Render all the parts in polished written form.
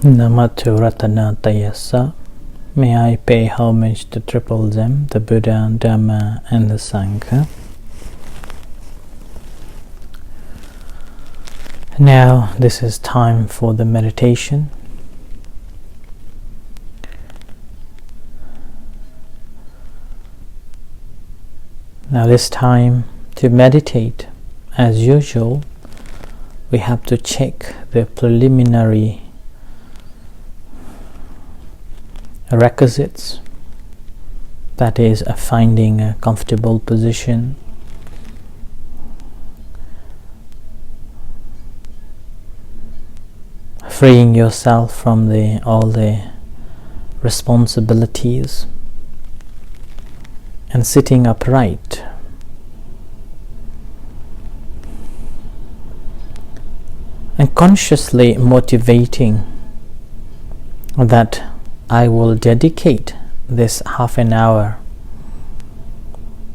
Namato Ratanatayasa. May I pay homage to Triple Gem, the Buddha, Dhamma and the Sangha. Now this is time for the meditation. Now this time to meditate, as usual, we have to check the preliminary requisites, that is, finding a comfortable position, freeing yourself from all the responsibilities, and sitting upright. And consciously motivating that I will dedicate this half an hour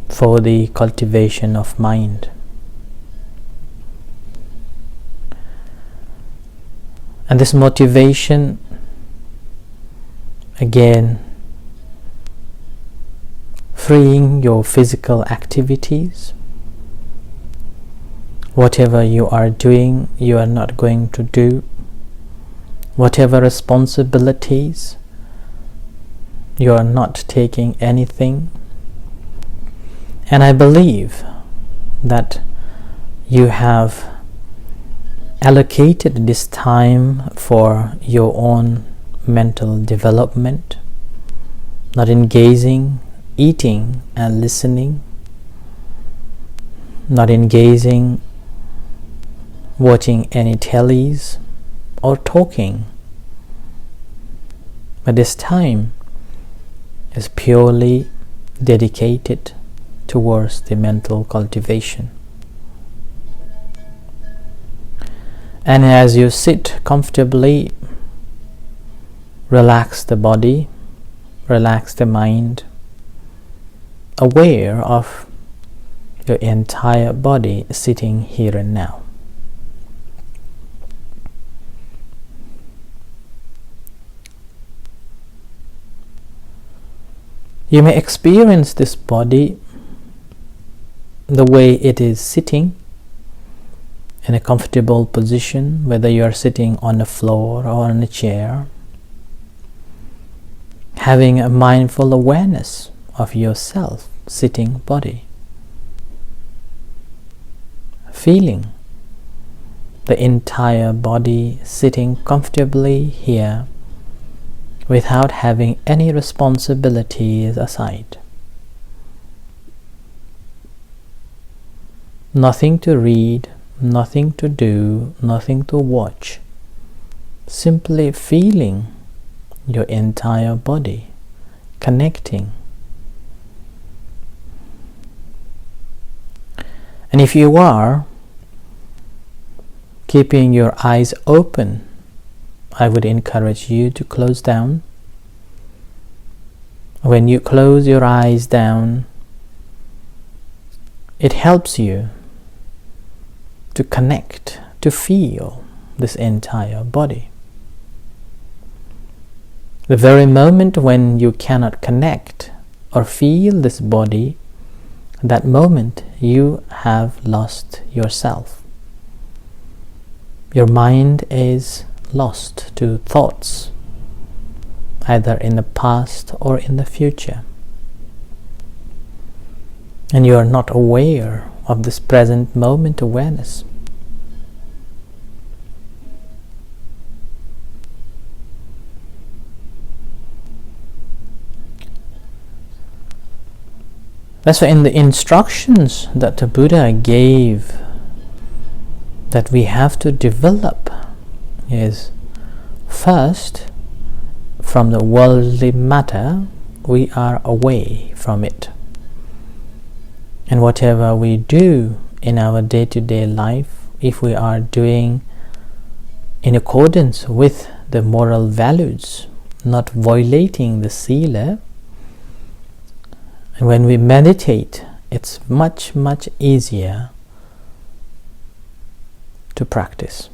for the cultivation of mind. And this motivation, again, freeing your physical activities. Whatever you are doing, you are not going to do. Whatever responsibilities, you are not taking anything. And I believe that you have allocated this time for your own mental development, not engaging, eating and listening, not engaging, watching any tellies or talking. But this time is purely dedicated towards the mental cultivation. And as you sit comfortably, relax the body, relax the mind, aware of your entire body sitting here and now. You may experience this body the way it is sitting in a comfortable position, whether you are sitting on the floor or on a chair, having a mindful awareness of yourself, sitting body, feeling the entire body sitting comfortably here without having any responsibilities aside. Nothing to read, nothing to do, nothing to watch. Simply feeling your entire body, connecting. And if you are keeping your eyes open, I would encourage you to close down. When you close your eyes down, it helps you to connect, to feel this entire body. The very moment when you cannot connect or feel this body, that moment you have lost yourself. Your mind is lost to thoughts, either in the past or in the future. And you are not aware of this present moment awareness. That's why in the instructions that the Buddha gave that we have to develop is, first, from the worldly matter, we are away from it. And whatever we do in our day-to-day life, if we are doing in accordance with the moral values, not violating the sila, and when we meditate, it's much, much easier to practice.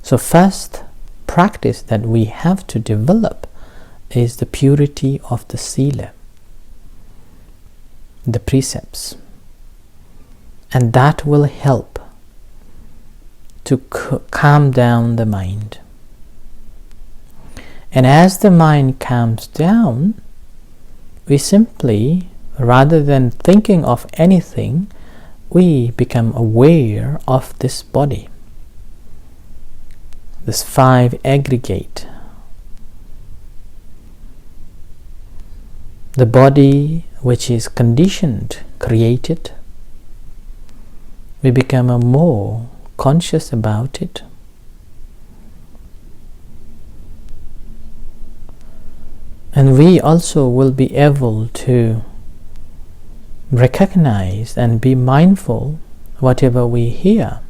So first practice that we have to develop is the purity of the sila, the precepts, and that will help to calm down the mind. And as the mind calms down, we simply, rather than thinking of anything, we become aware of this body. This five aggregate. The body which is conditioned, created, we become more conscious about it. And we also will be able to recognize and be mindful whatever we hear.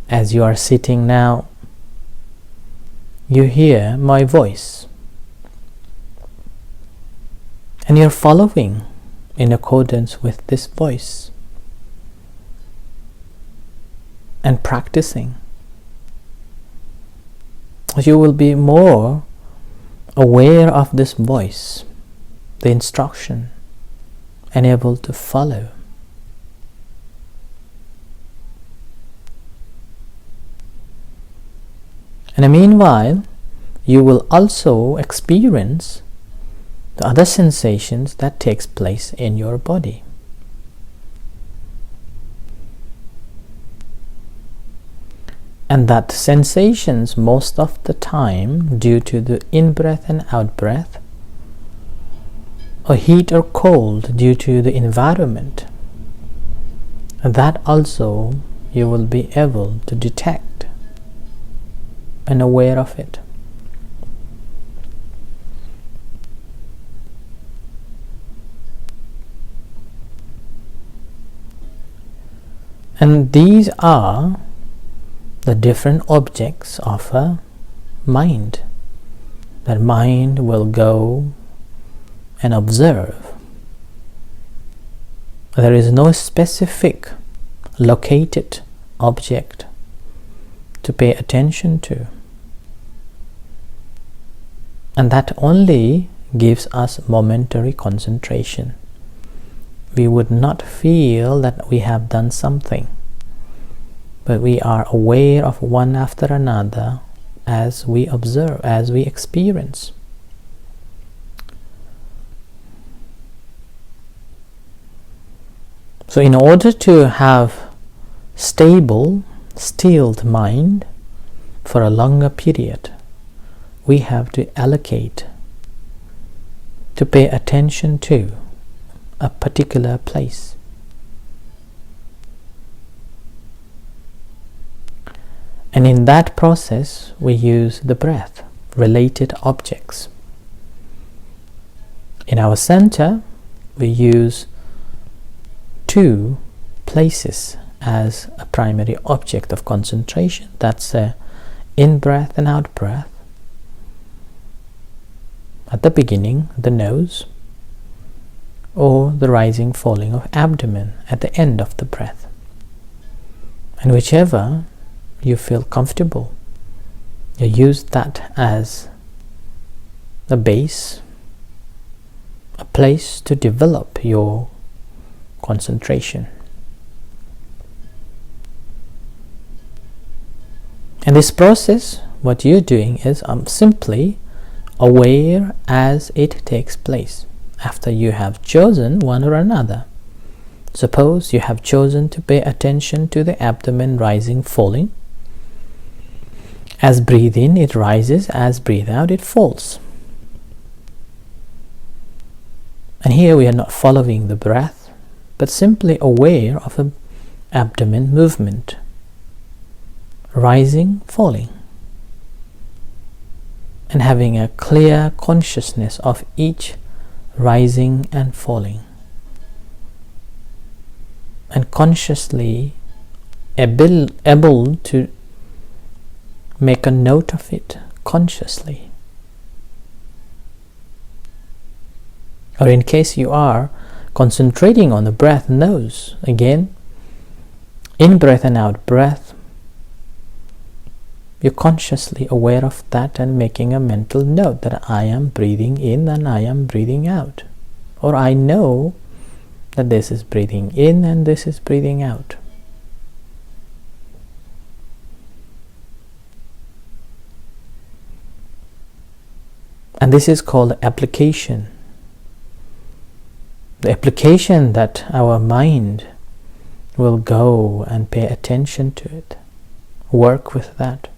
As you are sitting now, you hear my voice, and you're following in accordance with this voice and practicing. You will be more aware of this voice, the instruction, and able to follow. And meanwhile, you will also experience the other sensations that takes place in your body. And that sensations most of the time, due to the in-breath and out-breath, or heat or cold due to the environment, that also you will be able to detect and aware of it. And these are the different objects of a mind. That mind will go and observe. There is no specific located object to pay attention to. And that only gives us momentary concentration. We would not feel that we have done something, but we are aware of one after another as we observe, as we experience. So in order to have stable, stilled mind for a longer period, we have to allocate, to pay attention to a particular place. And in that process, we use the breath, related objects. In our center, we use two places as a primary object of concentration. That's in-breath and out-breath. At the beginning, the nose, or the rising, falling of abdomen at the end of the breath. And whichever you feel comfortable, you use that as a base, a place to develop your concentration. In this process, what you're doing is simply aware as it takes place. After you have chosen one or another, suppose you have chosen to pay attention to the abdomen rising, falling. As breathe in, it rises. As breathe out, it falls. And here we are not following the breath, but simply aware of an abdomen movement, rising, falling, and having a clear consciousness of each rising and falling, and consciously able to make a note of it consciously. Or in case you are concentrating on the breath, nose, again, in breath and out breath, you're consciously aware of that and making a mental note that I am breathing in and I am breathing out. Or I know that this is breathing in and this is breathing out. And this is called application. The application that our mind will go and pay attention to it, work with that.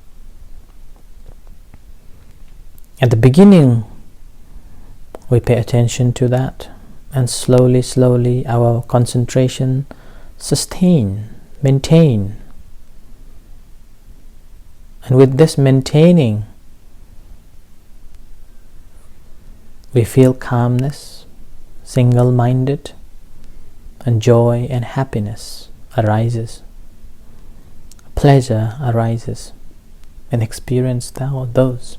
At the beginning, we pay attention to that, and slowly our concentration maintain. And with this maintaining, we feel calmness, single-minded, and joy and happiness arises. Pleasure arises, and experience those.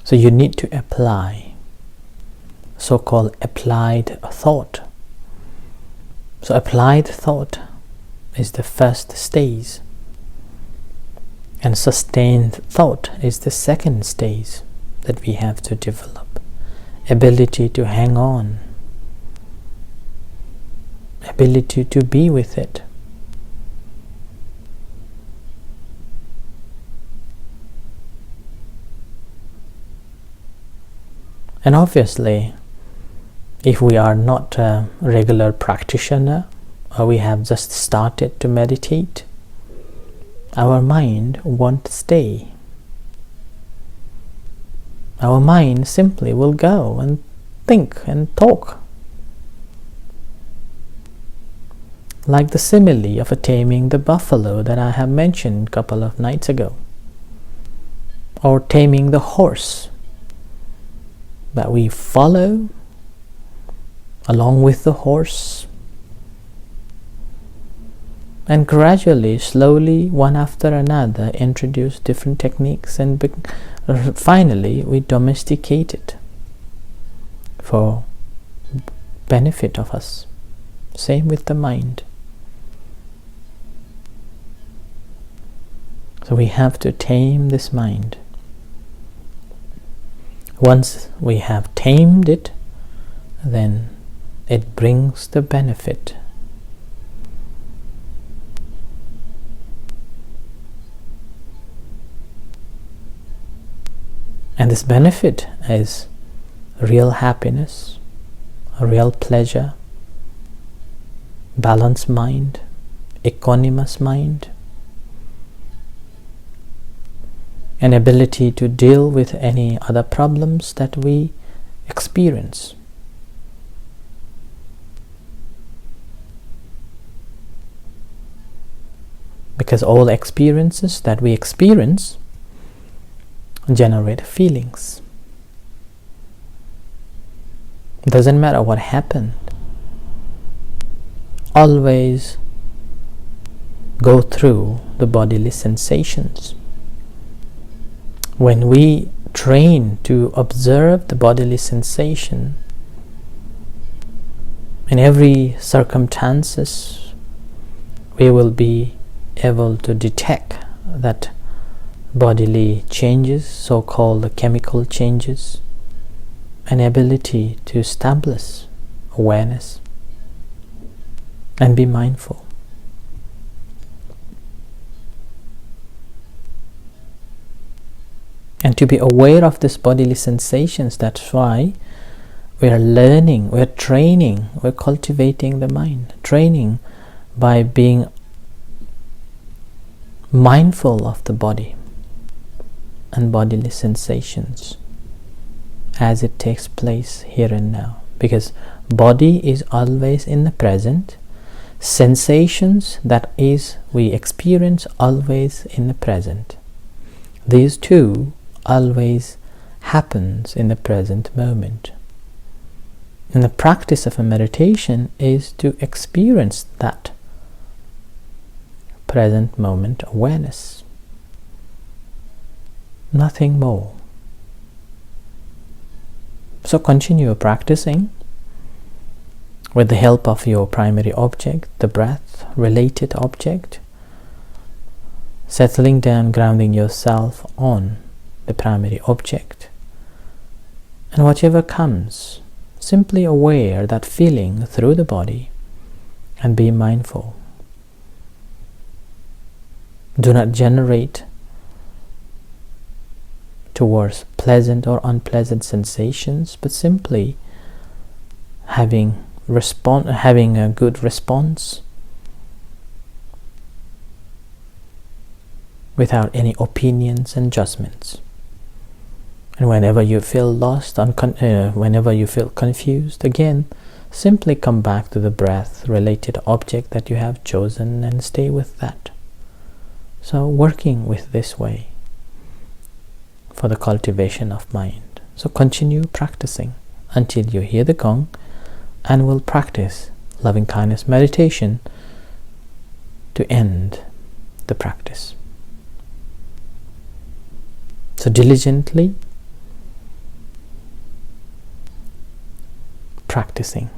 So you need to apply, so-called applied thought. So applied thought is the first stage, and sustained thought is the second stage that we have to develop. Ability to hang on, ability to be with it. And obviously, if we are not a regular practitioner, or we have just started to meditate, our mind won't stay. Our mind simply will go and think and talk. Like the simile of taming the buffalo that I have mentioned a couple of nights ago, or taming the horse, that we follow along with the horse, and gradually, slowly, one after another, introduce different techniques, and finally we domesticate it for benefit of us. Same with the mind. So we have to tame this mind. Once we have tamed it, then it brings the benefit. And this benefit is real happiness, a real pleasure, balanced mind, equanimous mind, an ability to deal with any other problems that we experience. Because all experiences that we experience generate feelings. It doesn't matter what happened. Always go through the bodily sensations. When we train to observe the bodily sensation in every circumstances, we will be able to detect that bodily changes, so-called chemical changes, an ability to establish awareness and be mindful. And to be aware of these bodily sensations, that's why we are learning, we are training, we are cultivating the mind. Training by being mindful of the body and bodily sensations as it takes place here and now. Because body is always in the present, sensations that is we experience always in the present. These two always happens in the present moment. And the practice of a meditation is to experience that present moment awareness. Nothing more. So continue practicing, with the help of your primary object, the breath related object, settling down, grounding yourself on the primary object, and whatever comes, simply aware that feeling through the body and be mindful. Do not generate towards pleasant or unpleasant sensations, but simply having a good response without any opinions and judgments. And whenever you feel lost, whenever you feel confused, again, simply come back to the breath related object that you have chosen and stay with that. So working with this way for the cultivation of mind. So continue practicing until you hear the gong, and will practice loving kindness meditation to end the practice. So diligently practicing.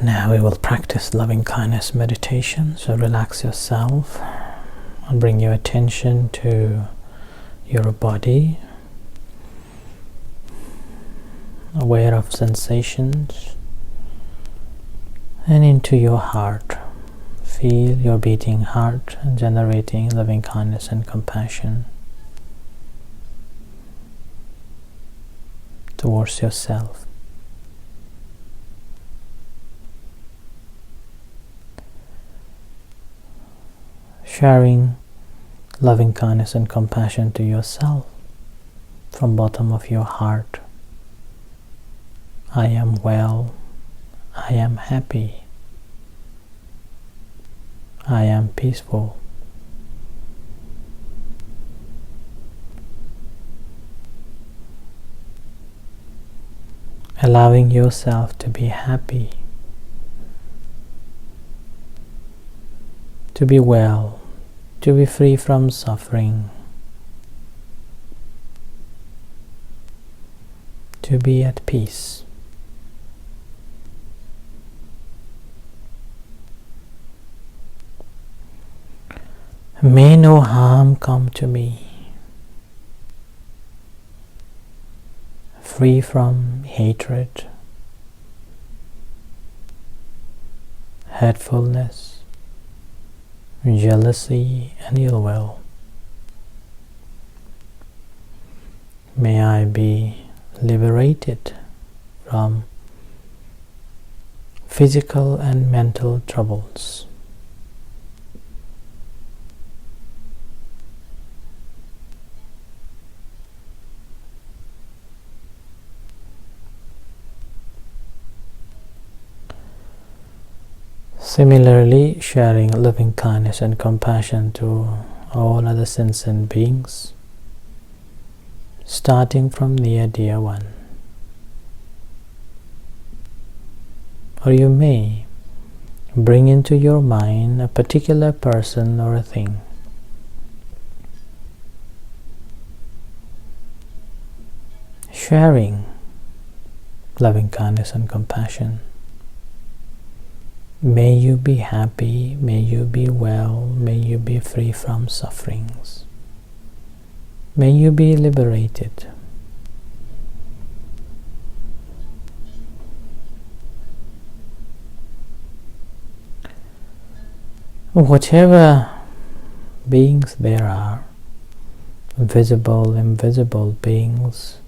Now we will practice loving kindness meditation. So relax yourself and bring your attention to your body, aware of sensations, and into your heart. Feel your beating heart generating loving kindness and compassion towards yourself. Sharing loving kindness and compassion to yourself from bottom of your heart. I am well. I am happy. I am peaceful. Allowing yourself to be happy, to be well, to be free from suffering, to be at peace. May no harm come to me. Free from hatred, hurtfulness, jealousy, and ill will. May I be liberated from physical and mental troubles. Similarly, sharing loving kindness and compassion to all other sentient beings, starting from near dear one. Or you may bring into your mind a particular person or a thing. Sharing loving kindness and compassion. May you be happy, may you be well, may you be free from sufferings. May you be liberated. Whatever beings there are, visible, invisible beings,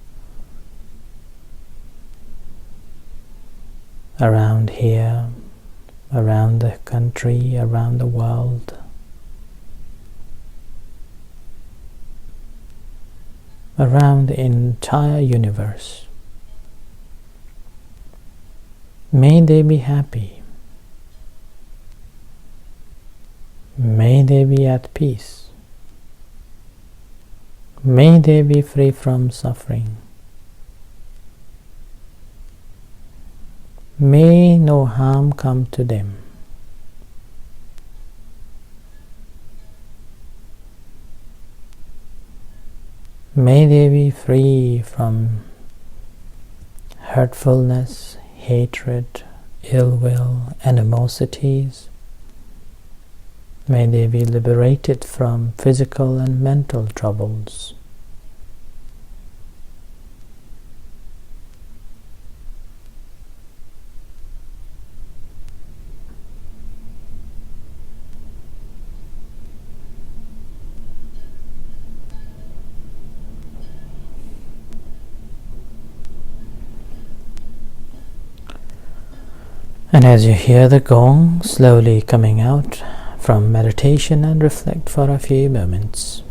around here, around the country, around the world, around the entire universe. May they be happy. May they be at peace. May they be free from suffering. May no harm come to them. May they be free from hurtfulness, hatred, ill will, animosities. May they be liberated from physical and mental troubles. And as you hear the gong slowly coming out from meditation, and reflect for a few moments.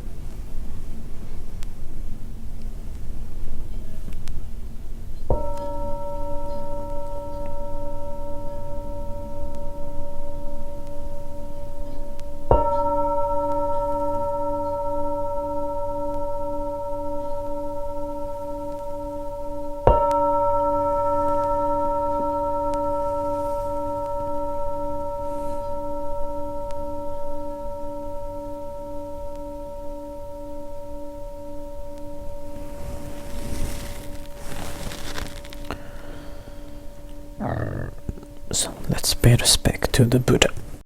Let's pay respect to the Buddha.